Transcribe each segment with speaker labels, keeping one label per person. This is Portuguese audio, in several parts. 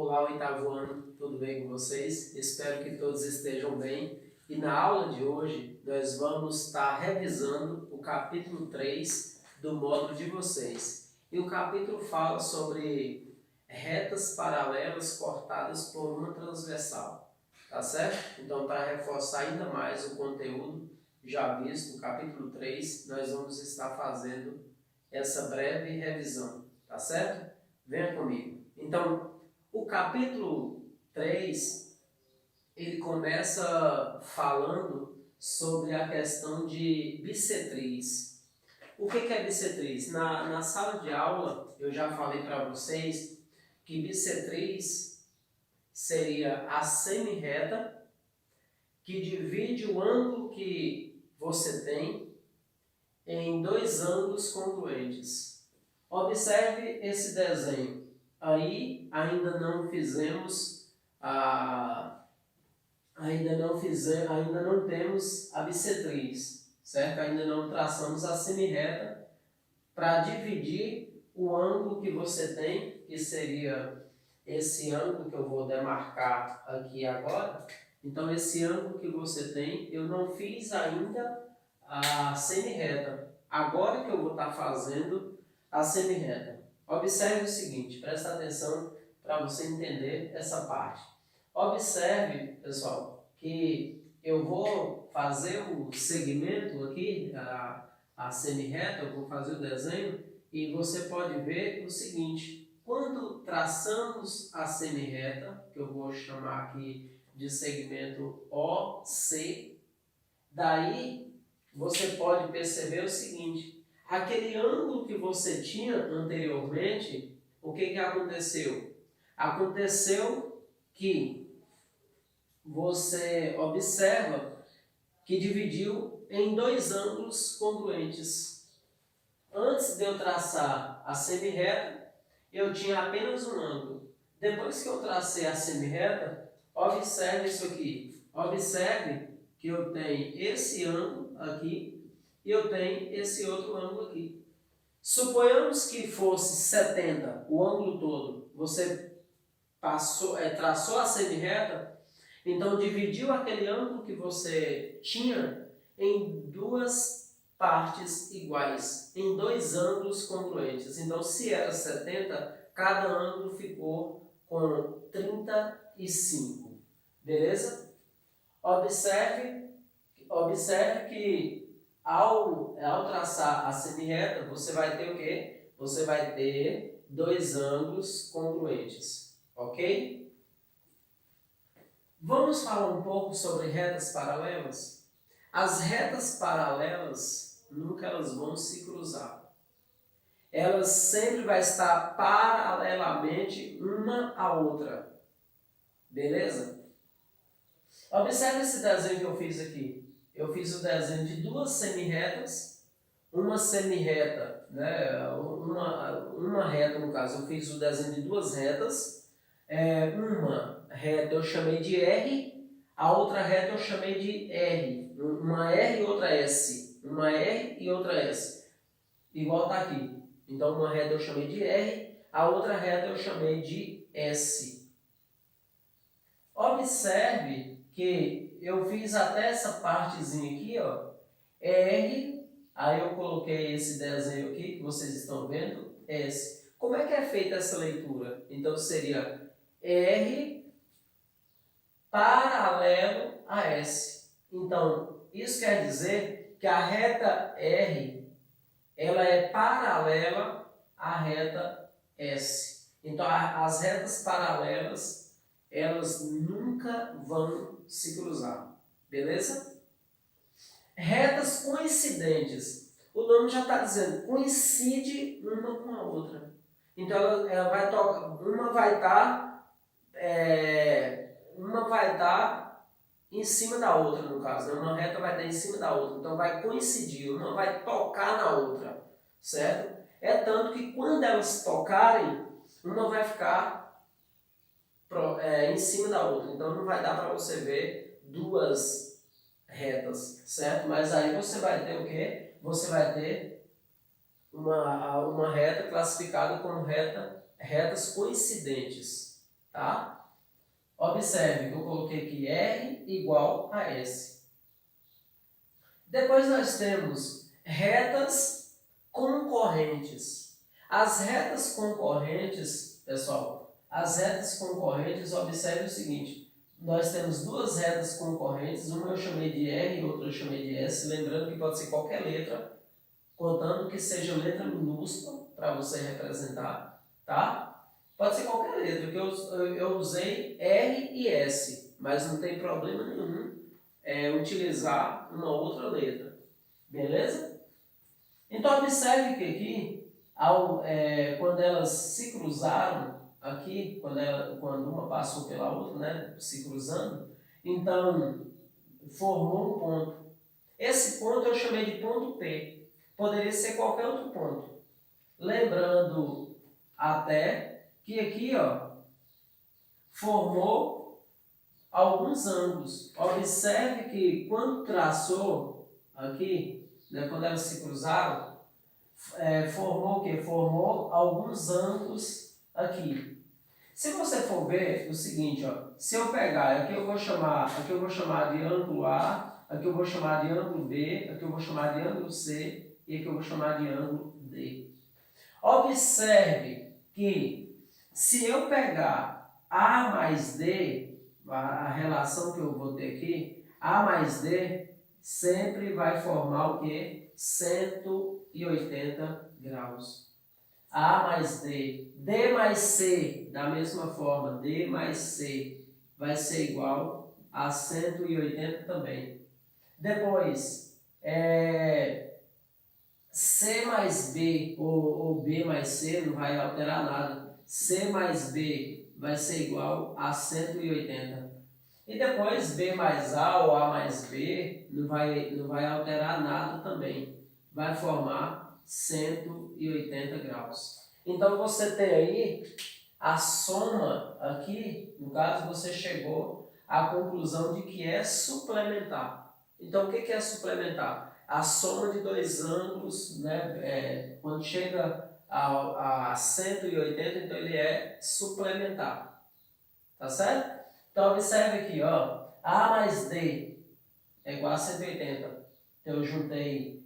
Speaker 1: Olá, oitavo ano, tudo bem com vocês? Espero que todos estejam bem. E na aula de hoje, nós vamos estar revisando o capítulo 3 do módulo de vocês. E o capítulo fala sobre retas paralelas cortadas por uma transversal, tá certo? Então, para reforçar ainda mais o conteúdo já visto no capítulo 3, nós vamos estar fazendo essa breve revisão, tá certo? Venha comigo. Então, o capítulo 3, ele começa falando sobre a questão de bissetriz. O que é bissetriz? Na sala de aula, eu já falei para vocês que bissetriz seria a semirreta que divide o ângulo que você tem em dois ângulos congruentes. Observe esse desenho. Aí ainda não temos a bissetriz, certo? Ainda não traçamos a semirreta para dividir o ângulo que você tem, que seria esse ângulo que eu vou demarcar aqui agora. Então esse ângulo que você tem, eu não fiz ainda a semirreta. Agora que eu vou estar fazendo a semirreta. Observe o seguinte, presta atenção para você entender essa parte. Observe, pessoal, que eu vou fazer o segmento aqui, a semirreta, eu vou fazer o desenho, e você pode ver o seguinte, quando traçamos a semirreta, que eu vou chamar aqui de segmento OC, daí você pode perceber o seguinte, aquele ângulo que você tinha anteriormente, o que aconteceu? Aconteceu que você observa que dividiu em dois ângulos congruentes. Antes de eu traçar a semirreta, eu tinha apenas um ângulo. Depois que eu tracei a semirreta, observe isso aqui. Observe que eu tenho esse ângulo aqui e eu tenho esse outro ângulo aqui. Suponhamos que fosse 70, o ângulo todo. Você traçou a semirreta, então dividiu aquele ângulo que você tinha em duas partes iguais, em dois ângulos congruentes. Então, se era 70, cada ângulo ficou com 35. Beleza? Observe que ao traçar a semirreta, você vai ter o quê? Você vai ter dois ângulos congruentes, ok? Vamos falar um pouco sobre retas paralelas? As retas paralelas, nunca elas vão se cruzar. Elas sempre vão estar paralelamente uma à outra. Beleza? Observe esse desenho que eu fiz aqui. Eu fiz o desenho de duas semirretas, uma semirreta, né, uma reta no caso, eu fiz o desenho de duas retas, uma reta eu chamei de R, a outra reta eu chamei de R, uma R e outra S, uma R e outra S, igual está aqui. Então uma reta eu chamei de R, a outra reta eu chamei de S. Observe que eu fiz até essa partezinha aqui, ó, R, aí eu coloquei esse desenho aqui, que vocês estão vendo, S. Como é que é feita essa leitura? Então seria R paralelo a S. Então, isso quer dizer que a reta R, ela é paralela à reta S. Então, as retas paralelas, elas nunca vão se cruzar, beleza? Retas coincidentes, o nome já está dizendo, coincide uma com a outra. Então ela vai tocar, uma vai estar em cima da outra, no caso, né? Uma reta vai estar em cima da outra, então vai coincidir, uma vai tocar na outra, certo? É tanto que quando elas tocarem, uma vai ficar em cima da outra, então não vai dar para você ver duas retas, certo? Mas aí você vai ter o quê? Você vai ter uma reta classificada como retas coincidentes, tá? Observe que eu coloquei aqui R igual a S. Depois nós temos retas concorrentes. As retas concorrentes, pessoal, as retas concorrentes, observe o seguinte, nós temos duas retas concorrentes, uma eu chamei de R e outra eu chamei de S, lembrando que pode ser qualquer letra, contando que seja letra minúscula para você representar, tá? Pode ser qualquer letra, que eu usei R e S, mas não tem problema nenhum utilizar uma outra letra, beleza? Então observe que aqui, quando elas se cruzaram, aqui, quando uma passou pela outra, né, se cruzando, então formou um ponto. Esse ponto eu chamei de ponto P, poderia ser qualquer outro ponto. Lembrando até que aqui, ó, formou alguns ângulos. Observe que quando traçou aqui, né, quando elas se cruzaram, formou o quê? Formou alguns ângulos aqui. Se você for ver o seguinte, ó, se eu pegar, aqui eu vou chamar de ângulo A, aqui eu vou chamar de ângulo B, aqui eu vou chamar de ângulo C e aqui eu vou chamar de ângulo D. Observe que se eu pegar A mais D, a relação que eu vou ter aqui, A mais D sempre vai formar o quê? 180 graus. A mais D. D mais C, da mesma forma, D mais C vai ser igual a 180 também. Depois, C mais B ou B mais C não vai alterar nada. C mais B vai ser igual a 180. E depois B mais A ou A mais B não vai alterar nada também. Vai formar 180 graus. Então você tem aí a soma aqui, no caso você chegou à conclusão de que é suplementar. Então o que é suplementar? A soma de dois ângulos, né, quando chega a 180, então ele é suplementar. Tá certo? Então observe aqui, ó, A mais D é igual a 180. Então eu juntei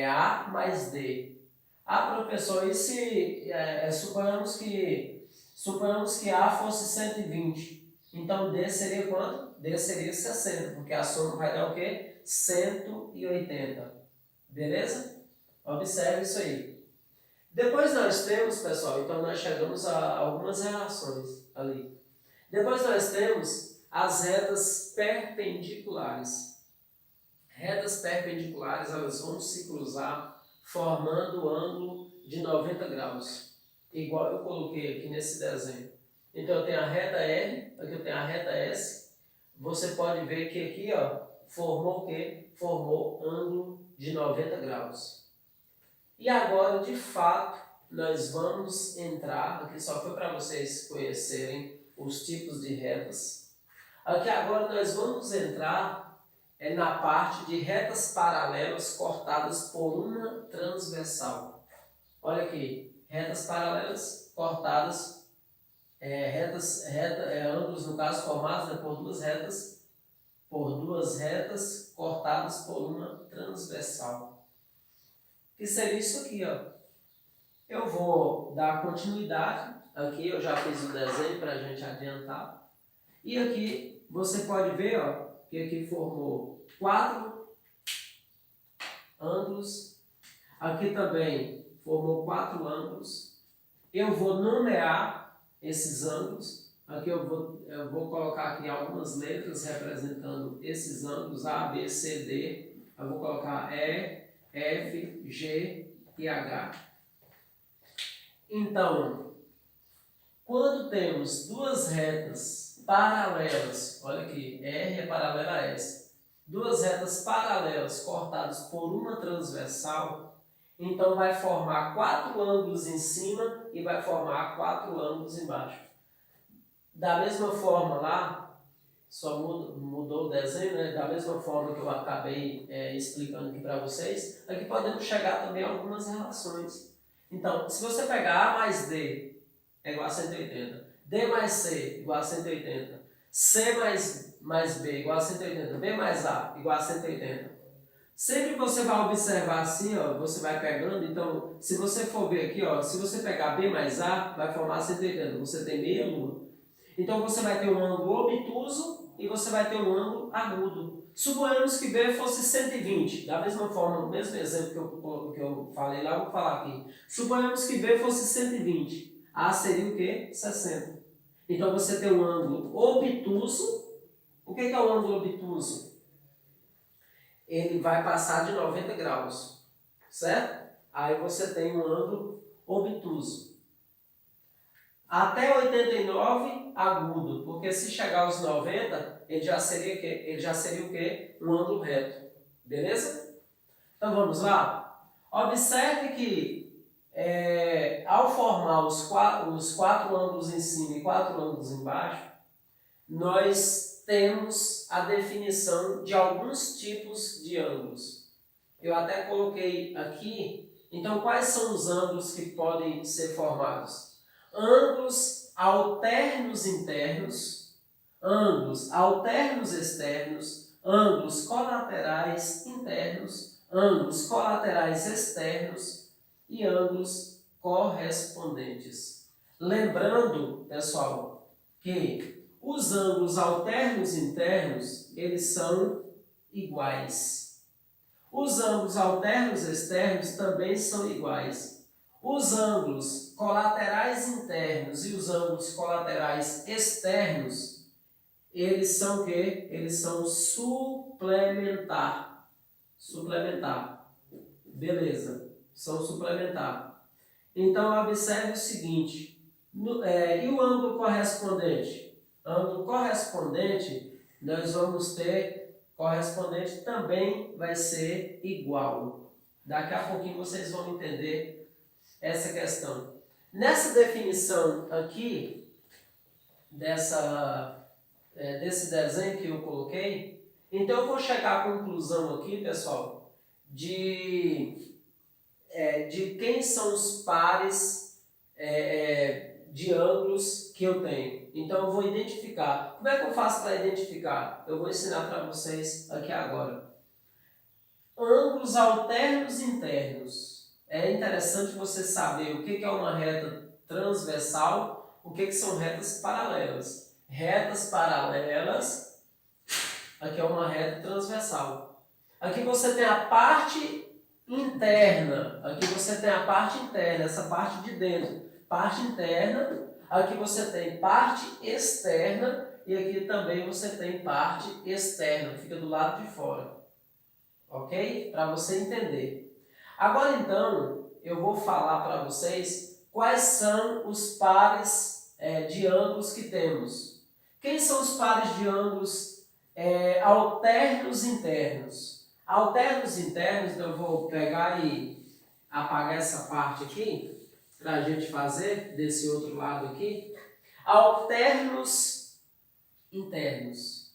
Speaker 1: A mais D. Ah, professor, e se suponhamos que A fosse 120, então D seria quanto? D seria 60, porque a soma vai dar o quê? 180. Beleza? Observe isso aí. Depois nós temos, pessoal, então nós chegamos a algumas relações ali. Depois nós temos as retas perpendiculares. Retas perpendiculares, elas vão se cruzar formando o ângulo de 90 graus, igual eu coloquei aqui nesse desenho. Então eu tenho a reta R, aqui eu tenho a reta S. Você pode ver que aqui, ó, formou o quê? Formou ângulo de 90 graus. E agora, de fato, nós vamos entrar, aqui só foi para vocês conhecerem os tipos de retas. Aqui agora nós vamos entrar na parte de retas paralelas cortadas por uma transversal. Olha aqui, retas paralelas cortadas, ângulos no caso formados, né, por duas retas cortadas por uma transversal. Que seria isso aqui, ó. Eu vou dar continuidade, aqui eu já fiz o desenho para a gente adiantar. E aqui você pode ver, ó, que aqui formou 4 ângulos. Aqui também formou 4 ângulos. Eu vou nomear esses ângulos. Aqui eu vou colocar aqui algumas letras representando esses ângulos, A, B, C, D. Eu vou colocar E, F, G e H. Então, quando temos duas retas paralelas, olha aqui, R é paralela a S, duas retas paralelas cortadas por uma transversal, então vai formar 4 ângulos em cima e vai formar 4 ângulos embaixo. Da mesma forma lá, só mudou o desenho, né? Da mesma forma que eu acabei explicando aqui para vocês, aqui podemos chegar também a algumas relações. Então, se você pegar A mais D é igual a 180, D mais C igual a 180. C mais B igual a 180. B mais A igual a 180. Sempre que você vai observar assim, ó, você vai pegando, então, se você for ver aqui, ó, se você pegar B mais A, vai formar 180, você tem meia lua. Então, você vai ter um ângulo obtuso e você vai ter um ângulo agudo. Suponhamos que B fosse 120, da mesma forma, no mesmo exemplo que eu falei lá, eu vou falar aqui. Suponhamos que B fosse 120, A seria o quê? 60. Então, você tem um ângulo obtuso. O que é o ângulo obtuso? Ele vai passar de 90 graus, certo? Aí você tem um ângulo obtuso. Até 89, agudo, porque se chegar aos 90, ele já seria o quê? Um ângulo reto. Beleza? Então vamos lá? Observe que ao formar os quatro ângulos em cima e 4 ângulos embaixo, nós temos a definição de alguns tipos de ângulos. Eu até coloquei aqui, então quais são os ângulos que podem ser formados? Ângulos alternos internos, ângulos alternos externos, ângulos colaterais internos, ângulos colaterais externos e ângulos correspondentes. Lembrando, pessoal, que os ângulos alternos internos, eles são iguais. Os ângulos alternos externos também são iguais. Os ângulos colaterais internos e os ângulos colaterais externos, eles são o quê? Eles são suplementar. Suplementar. Beleza. São suplementar. Então, observe o seguinte. E o ângulo correspondente? Ângulo correspondente, nós vamos ter, correspondente também vai ser igual. Daqui a pouquinho vocês vão entender essa questão. Nessa definição aqui, desse desenho que eu coloquei, então eu vou chegar à conclusão aqui, pessoal, de quem são os pares de ângulos que eu tenho. Então eu vou identificar. Como é que eu faço para identificar? Eu vou ensinar para vocês aqui agora. Ângulos alternos internos. É interessante você saber o que é uma reta transversal, o que são retas paralelas. Retas paralelas, aqui é uma reta transversal. Aqui você tem a parte interna, aqui você tem a parte interna, essa parte de dentro. Parte interna, aqui você tem parte externa e aqui também você tem parte externa, fica do lado de fora. Ok? Para você entender. Agora então, eu vou falar para vocês quais são os pares de ângulos que temos. Quem são os pares de ângulos alternos internos? Alternos internos, então eu vou pegar e apagar essa parte aqui, para a gente fazer desse outro lado aqui. Alternos internos.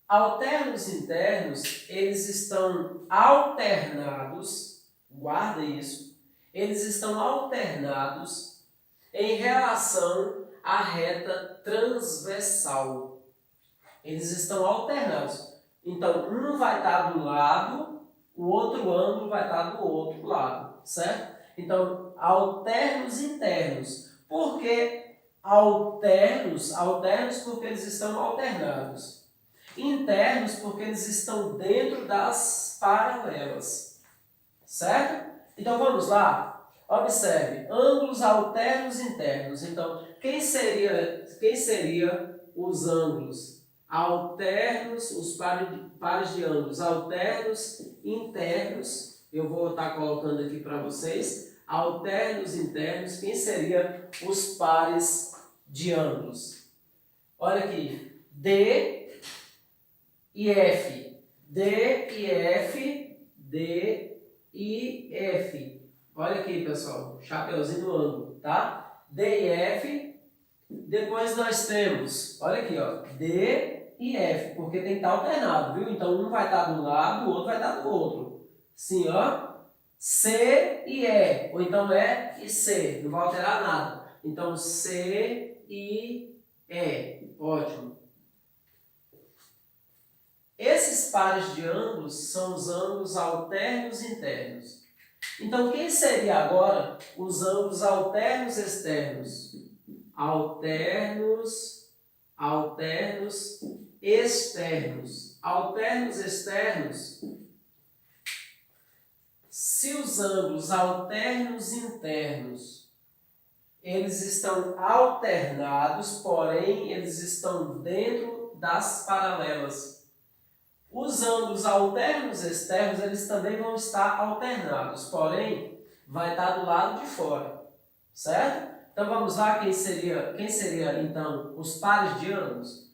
Speaker 1: Alternos internos, eles estão alternados, guarda isso, eles estão alternados em relação à reta transversal. Eles estão alternados. Então, um vai estar do lado, o outro ângulo vai estar do outro lado, certo? Então, alternos internos. Por que alternos? Alternos porque eles estão alternados. Internos porque eles estão dentro das paralelas. Certo? Então, vamos lá. Observe. Ângulos alternos internos. Então, quem seria os ângulos alternos, os pares de ângulos alternos internos? Eu vou estar colocando aqui para vocês, alternos internos, quem seria os pares de ângulos? Olha aqui, D e F, D e F, D e F. Olha aqui, pessoal, chapeuzinho do ângulo, tá? D e F, depois nós temos, olha aqui, ó, D e F, porque tem que estar alternado, viu? Então um vai estar do lado, o outro vai estar do outro. Sim, ó. C e E, ou então E e C, não vai alterar nada. Então C e E. Ótimo. Esses pares de ângulos são os ângulos alternos e internos. Então, quem seria agora os ângulos alternos externos? Alternos externos. Alternos externos. Se os ângulos alternos internos, eles estão alternados, porém eles estão dentro das paralelas. Os ângulos alternos externos, eles também vão estar alternados, porém vai estar do lado de fora, certo? Então vamos lá, quem seria então os pares de ângulos?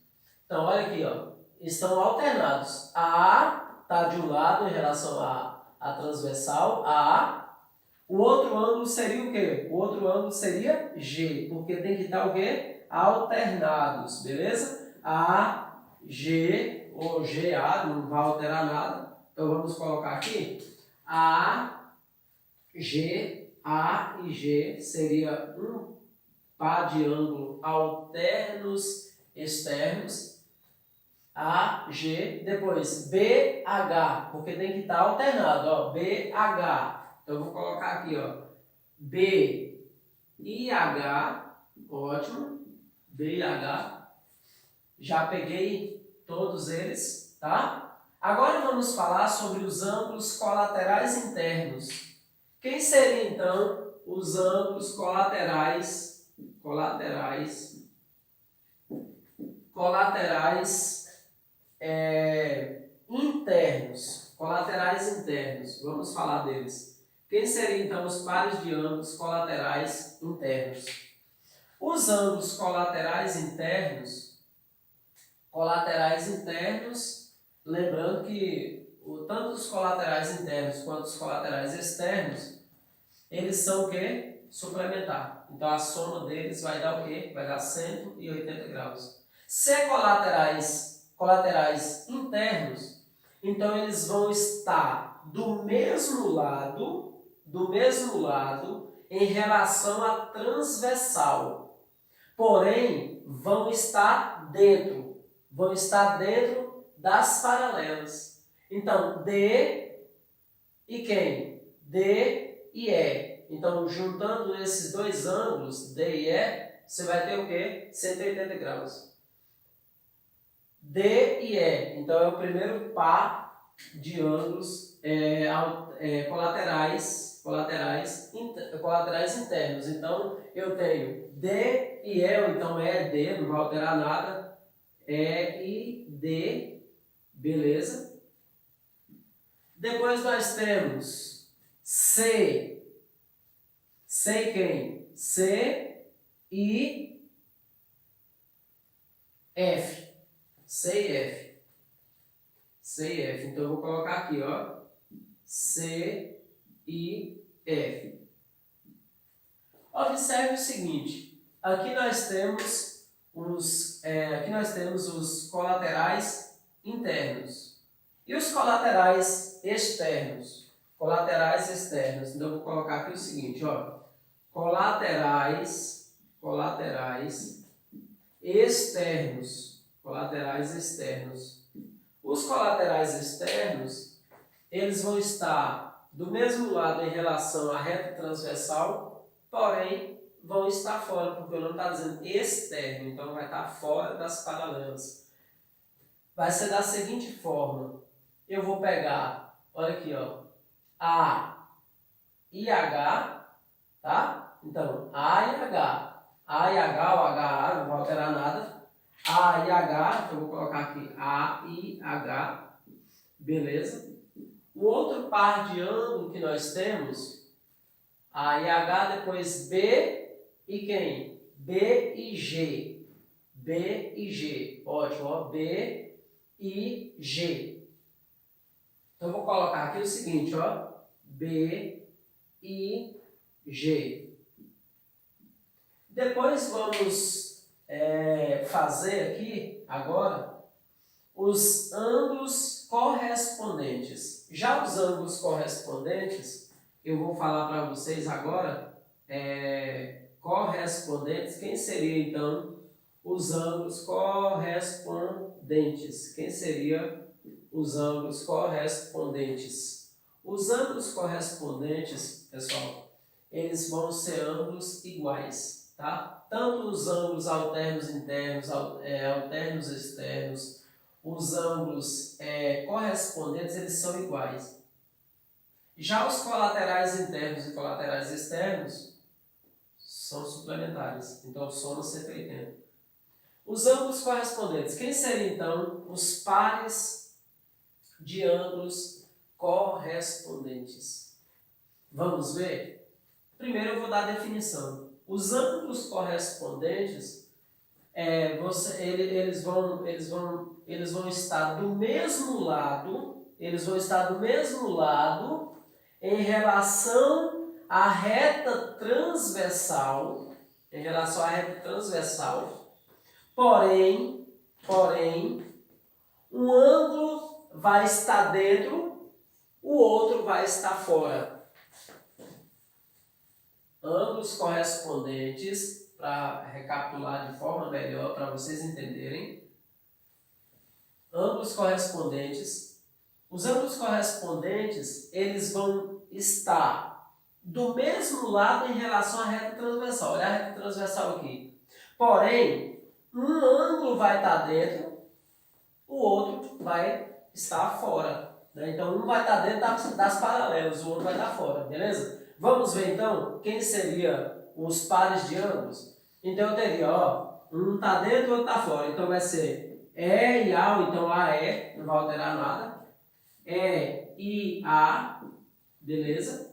Speaker 1: Então olha aqui, ó, estão alternados. A está de um lado em relação à transversal, A. O outro ângulo seria o quê? O outro ângulo seria G, porque tem que estar o quê? Alternados, beleza? A, G ou GA, não vai alterar nada. Então vamos colocar aqui A, G, A e G seria um par de ângulo alternos externos. A, G, depois BH, porque tem que estar alternado, ó, BH. Então eu vou colocar aqui, ó, B e H, ótimo, B e H. Já peguei todos eles, tá? Agora vamos falar sobre os ângulos colaterais internos. Quem seria então os ângulos colaterais internos? Colaterais internos, vamos falar deles. Quem seriam então os pares de ângulos colaterais internos? Os ângulos colaterais internos, lembrando que tanto os colaterais internos quanto os colaterais externos, eles são o quê? Suplementar. Então a soma deles vai dar o quê? Vai dar 180 graus. Se é colaterais internos, então eles vão estar do mesmo lado em relação à transversal. Porém, vão estar dentro das paralelas. Então, D e quem? D e E. Então, juntando esses dois ângulos, D e E, você vai ter o quê? 180 graus. D e E. Então, é o primeiro par de ângulos colaterais internos. Então, eu tenho D e E, ou então E, D, não vai alterar nada. E e D, beleza? Depois nós temos C. C quem? C e F. C e F. C e F. Então eu vou colocar aqui, ó. C e F. Observe o seguinte. Aqui nós temos os colaterais internos. E os colaterais externos? Então eu vou colocar aqui o seguinte, ó. Colaterais externos. Os colaterais externos, eles vão estar do mesmo lado em relação à reta transversal, porém vão estar fora, porque o nome está dizendo externo, então vai estar fora das paralelas. Vai ser da seguinte forma, eu vou pegar, olha aqui, ó, A e H, tá? Então, A e H, o HA, não vai alterar nada, A e H, então eu vou colocar aqui A e H, beleza? O outro par de ângulo que nós temos, A e H, depois B e quem? B e G. Ótimo, ó, B e G. Então eu vou colocar aqui o seguinte, ó, B e G. Depois vamos fazer aqui agora os ângulos correspondentes. Já os ângulos correspondentes, eu vou falar para vocês agora correspondentes. Quem seria então os ângulos correspondentes? Quem seria os ângulos correspondentes? Os ângulos correspondentes, pessoal, eles vão ser ângulos iguais, tá? Tanto os ângulos alternos internos, alternos externos, os ângulos correspondentes, eles são iguais. Já os colaterais internos e colaterais externos são suplementares, então soma 180. Os ângulos correspondentes, quem seriam então os pares de ângulos correspondentes? Vamos ver? Primeiro eu vou dar a definição. Os ângulos correspondentes, eles vão estar do mesmo lado, em relação à reta transversal, porém, um ângulo vai estar dentro, o outro vai estar fora. Ângulos correspondentes, para recapitular de forma melhor, para vocês entenderem. Ângulos correspondentes. Os ângulos correspondentes, eles vão estar do mesmo lado em relação à reta transversal. Olha a reta transversal aqui. Porém, um ângulo vai estar dentro, o outro vai estar fora. Né? Então, um vai estar dentro das paralelas, o outro vai estar fora, beleza? Vamos ver então quem seria os pares de ângulos? Então eu teria, ó, um está dentro, o outro está fora. Então vai ser E e A, ou então AE, não vai alterar nada. E e A, beleza?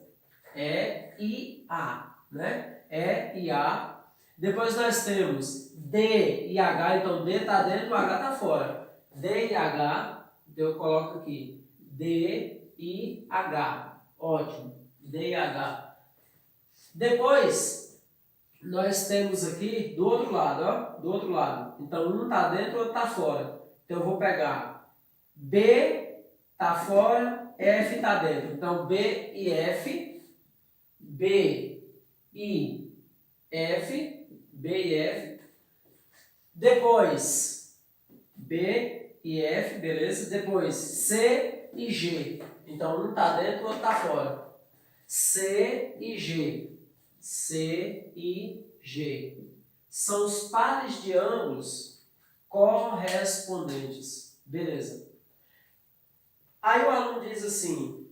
Speaker 1: E e A, né? E e A. Depois nós temos D e H, então D está dentro, o H está fora. D e H, então eu coloco aqui D e H, ótimo. D e H. Depois, nós temos aqui do outro lado, ó, do outro lado. Então, um está dentro, o outro está fora. Então, eu vou pegar B está fora, F está dentro. Então, B e F, B e F, B e F. Depois, B e F, beleza? Depois, C e G. Então, um está dentro, o outro está fora. C e G. C e G. São os pares de ângulos correspondentes. Beleza. Aí o aluno diz assim,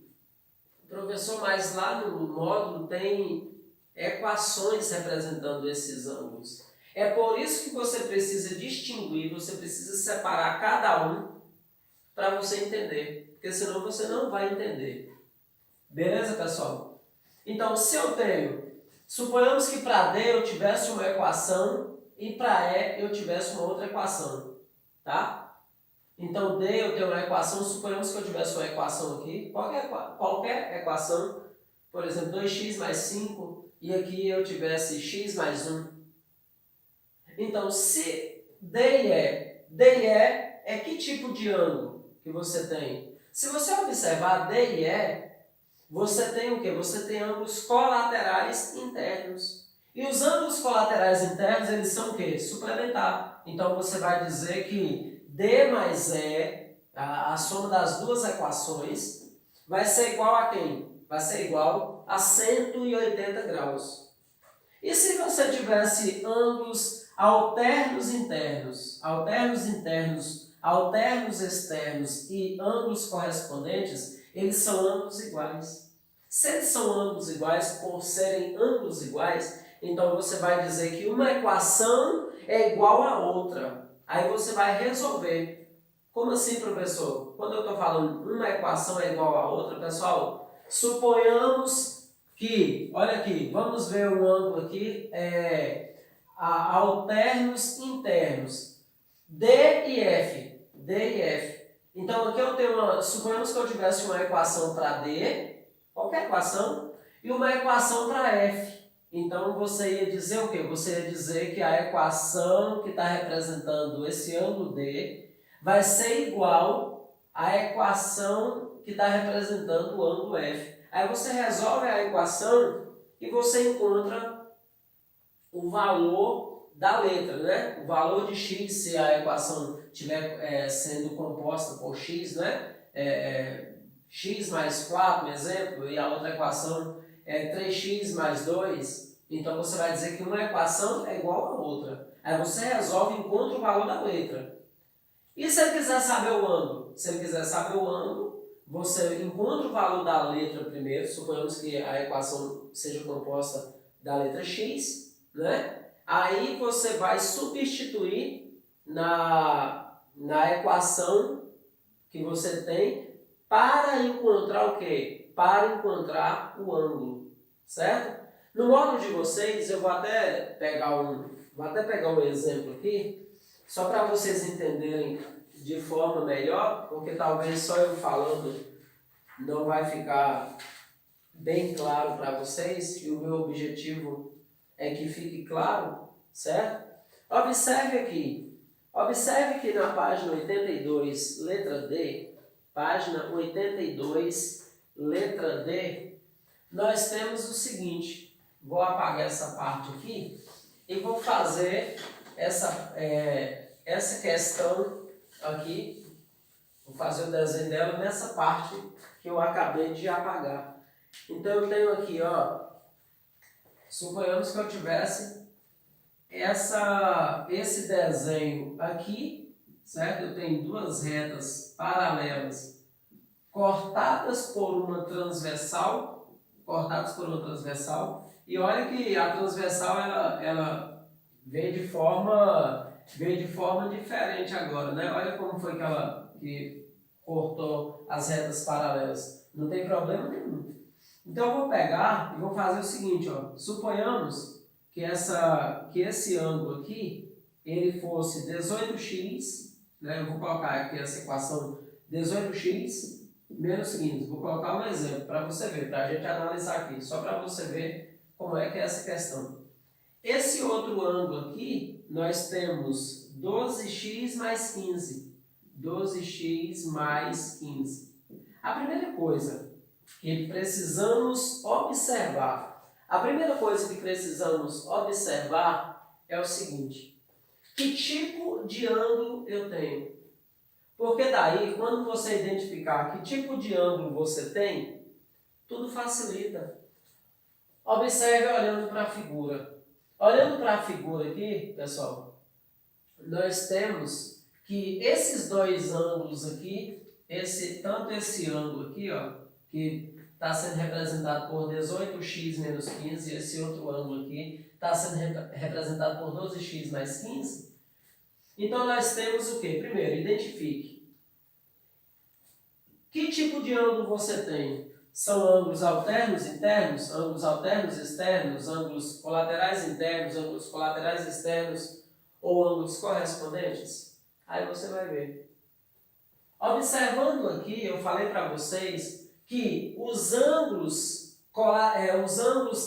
Speaker 1: professor, mas lá no módulo tem equações representando esses ângulos. É por isso que você precisa distinguir, você precisa separar cada um para você entender. Porque senão você não vai entender. Beleza, pessoal? Então, se eu tenho, suponhamos que para D eu tivesse uma equação e para E eu tivesse uma outra equação, tá? Então, D eu tenho uma equação, suponhamos que eu tivesse uma equação aqui, qualquer equação, por exemplo, 2x mais 5, e aqui eu tivesse x mais 1. Então, se D e E é que tipo de ângulo que você tem? Se você observar D e E, você tem o quê? Você tem ângulos colaterais internos. E os ângulos colaterais internos, eles são o quê? Suplementar. Então, você vai dizer que D mais E, a soma das duas equações, vai ser igual a quem? Vai ser igual a 180 graus. E se você tivesse ângulos alternos internos, alternos externos e ângulos correspondentes, eles são ângulos iguais. Se eles são ângulos iguais, por serem ângulos iguais, então você vai dizer que uma equação é igual a outra. Aí você vai resolver. Como assim, professor? Quando eu estou falando uma equação é igual a outra, pessoal, suponhamos que, olha aqui, vamos ver um ângulo aqui, alternos internos, D e F. Então aqui eu tenho suponhamos que eu tivesse uma equação para D, qualquer equação, e uma equação para F. Então você ia dizer o quê? Você ia dizer que a equação que está representando esse ângulo D vai ser igual à equação que está representando o ângulo F. Aí você resolve a equação e você encontra o valor da letra, né? O valor de x, se a equação estiver sendo composta por x, né? X mais 4, por exemplo, e a outra equação é 3x mais 2, então você vai dizer que uma equação é igual à outra. Aí você resolve e encontra o valor da letra. E se ele quiser saber o ângulo? Se ele quiser saber o ângulo, você encontra o valor da letra primeiro, suponhamos que a equação seja composta da letra x, né? Aí você vai substituir na equação que você tem para encontrar o quê? Para encontrar o ângulo, certo? No módulo de vocês, eu vou até pegar um exemplo aqui, só para vocês entenderem de forma melhor, porque talvez só eu falando não vai ficar bem claro para vocês, e o meu objetivo é que fique claro, certo? Observe que na página 82, letra D, página 82, letra D, nós temos o seguinte, vou apagar essa parte aqui e vou fazer essa questão aqui, vou fazer o desenho dela nessa parte que eu acabei de apagar. Então eu tenho aqui, ó, suponhamos que eu tivesse esse desenho aqui, certo? Eu tenho duas retas paralelas cortadas por uma transversal, e olha que a transversal ela veio de forma diferente agora, né? Olha como foi que cortou as retas paralelas. Não tem problema nenhum. Então eu vou pegar e vou fazer o seguinte, ó. Suponhamos que esse ângulo aqui, ele fosse 18x, né? Eu vou colocar aqui essa equação 18x menos 15. Vou colocar um exemplo para você ver, para a gente analisar aqui, só para você ver como é que é essa questão. Esse outro ângulo aqui, nós temos 12x mais 15. 12x mais 15. A primeira coisa que precisamos observar é o seguinte: que tipo de ângulo eu tenho? Porque daí, quando você identificar que tipo de ângulo você tem, tudo facilita. Observe olhando para a figura. Olhando para a figura aqui, pessoal, nós temos que esses dois ângulos aqui, tanto esse ângulo aqui, ó, que está sendo representado por 18x menos 15, e esse outro ângulo aqui está sendo representado por 12x mais 15. Então nós temos o quê? Primeiro, identifique. Que tipo de ângulo você tem? São ângulos alternos internos, ângulos alternos externos, ângulos colaterais internos, ângulos colaterais externos ou ângulos correspondentes? Aí você vai ver. Observando aqui, eu falei para vocês que os ângulos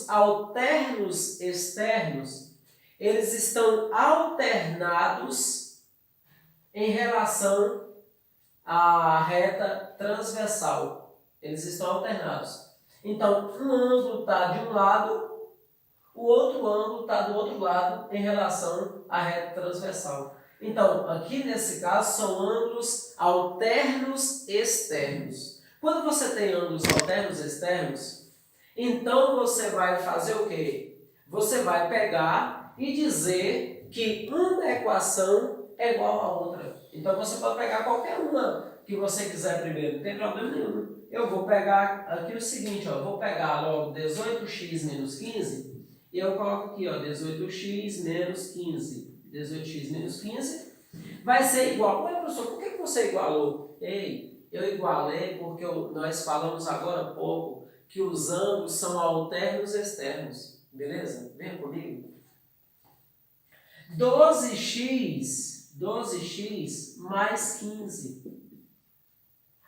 Speaker 1: alternos externos, eles estão alternados em relação à reta transversal. Eles estão alternados. Então, um ângulo está de um lado, o outro ângulo está do outro lado em relação à reta transversal. Então, aqui nesse caso, são ângulos alternos externos. Quando você tem ângulos alternos externos, então você vai fazer o quê? Você vai pegar e dizer que uma equação é igual à outra. Então você pode pegar qualquer uma que você quiser primeiro, não tem problema nenhum. Eu vou pegar aqui o seguinte, ó, vou pegar logo 18x menos 15 e eu coloco aqui, ó, 18x menos 15. 18x menos 15 vai ser igual. Ué, professor, por que você igualou? Ei, eu igualei porque nós falamos agora há pouco que os ângulos são alternos externos. Beleza? Vem comigo. 12x mais 15.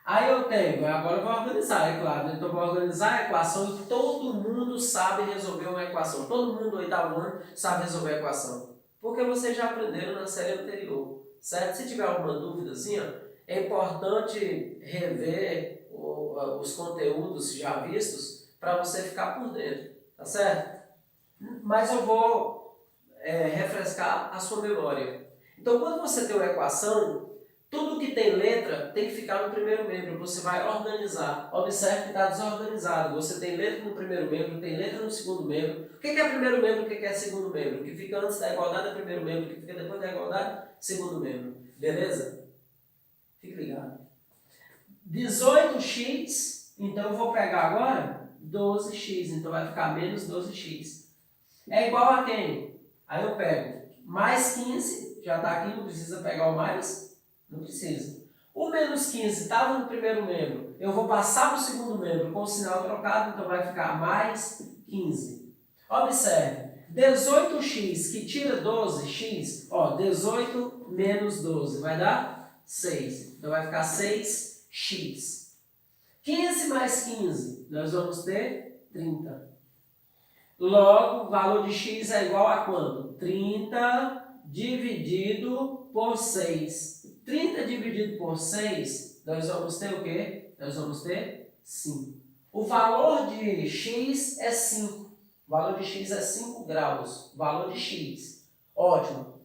Speaker 1: Aí eu tenho, agora eu vou organizar, é claro. Então eu vou organizar a equação e todo mundo sabe resolver uma equação. Todo mundo oitavo ano sabe resolver a equação. Porque vocês já aprenderam na série anterior, certo? Se tiver alguma dúvidazinha, é importante rever os conteúdos já vistos para você ficar por dentro, tá certo? Mas eu vou refrescar a sua memória. Então, quando você tem uma equação, tudo que tem letra tem que ficar no primeiro membro, você vai organizar. Observe que está desorganizado. Você tem letra no primeiro membro, tem letra no segundo membro. O que é primeiro membro, o que é segundo membro? O que fica antes da igualdade é primeiro membro, o que fica depois da igualdade, segundo membro. Beleza? Fique ligado. 18x, então eu vou pegar agora 12x, então vai ficar menos 12x. É igual a quem? Aí eu pego mais 15, já está aqui, não precisa pegar o mais, não precisa. O menos 15 estava no primeiro membro, eu vou passar para o segundo membro com o sinal trocado, então vai ficar mais 15. Observe, 18x que tira 12x, ó, 18 menos 12 vai dar 6, então vai ficar 6x. 15 mais 15, nós vamos ter 30. Logo, o valor de x é igual a quanto? 30 dividido por 6. 30 dividido por 6, nós vamos ter o quê? Nós vamos ter 5. O valor de x é 5. O valor de x é 5 graus. O valor de x. Ótimo.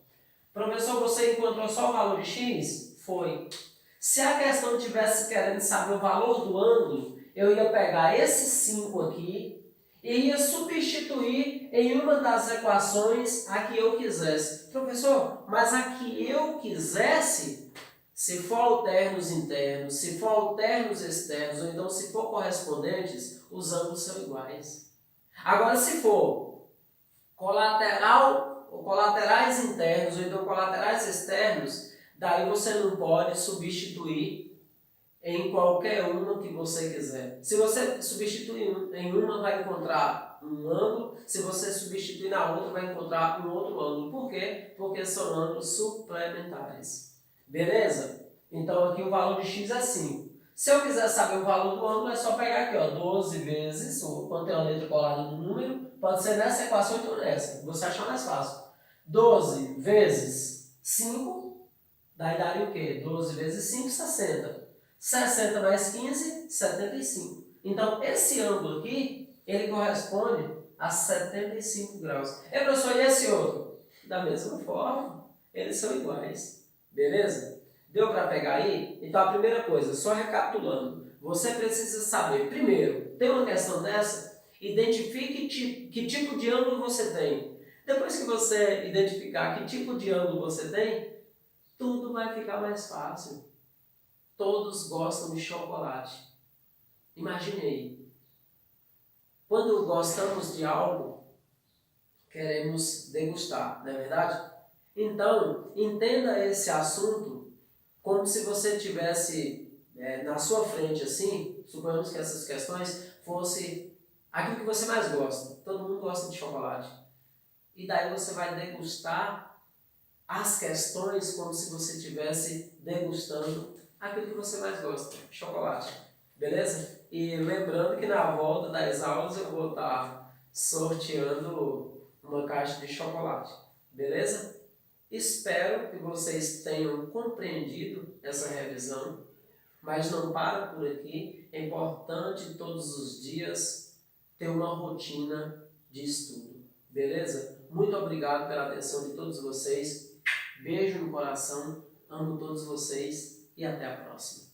Speaker 1: Professor, você encontrou só o valor de x? Foi. Se a questão tivesse querendo saber o valor do ângulo, eu ia pegar esse 5 aqui e ia substituir em uma das equações a que eu quisesse. Professor, mas a que eu quisesse, se for alternos internos, se for alternos externos, ou então se for correspondentes, os ângulos são iguais. Agora, se for colaterais internos, ou então colaterais externos, daí você não pode substituir em qualquer uma que você quiser. Se você substituir em uma, vai encontrar um ângulo. Se você substituir na outra, vai encontrar um outro ângulo. Por quê? Porque são ângulos suplementares. Beleza? Então aqui o valor de x é 5. Se eu quiser saber o valor do ângulo, é só pegar aqui, ó, 12 vezes, ou quando tem uma letra colada no número, pode ser nessa equação ou nessa. Você achar mais fácil. 12 vezes 5. Daí daria o quê? 12 vezes 5, 60. 60 mais 15, 75. Então, esse ângulo aqui, ele corresponde a 75 graus. E, professor, e esse outro? Da mesma forma, eles são iguais. Beleza? Deu para pegar aí? Então, a primeira coisa, só recapitulando, você precisa saber, primeiro, tem uma questão dessa, identifique que tipo de ângulo você tem. Depois que você identificar que tipo de ângulo você tem, tudo vai ficar mais fácil. Todos gostam de chocolate. Imagine aí. Quando gostamos de algo, queremos degustar, não é verdade? Então, entenda esse assunto como se você tivesse na sua frente assim, suponhamos que essas questões fossem aquilo que você mais gosta. Todo mundo gosta de chocolate. E daí você vai degustar as questões como se você estivesse degustando aquilo que você mais gosta, chocolate. Beleza? E lembrando que na volta das aulas eu vou estar sorteando uma caixa de chocolate. Beleza? Espero que vocês tenham compreendido essa revisão, mas não para por aqui. É importante todos os dias ter uma rotina de estudo. Beleza? Muito obrigado pela atenção de todos vocês. Beijo no coração, amo todos vocês e até a próxima.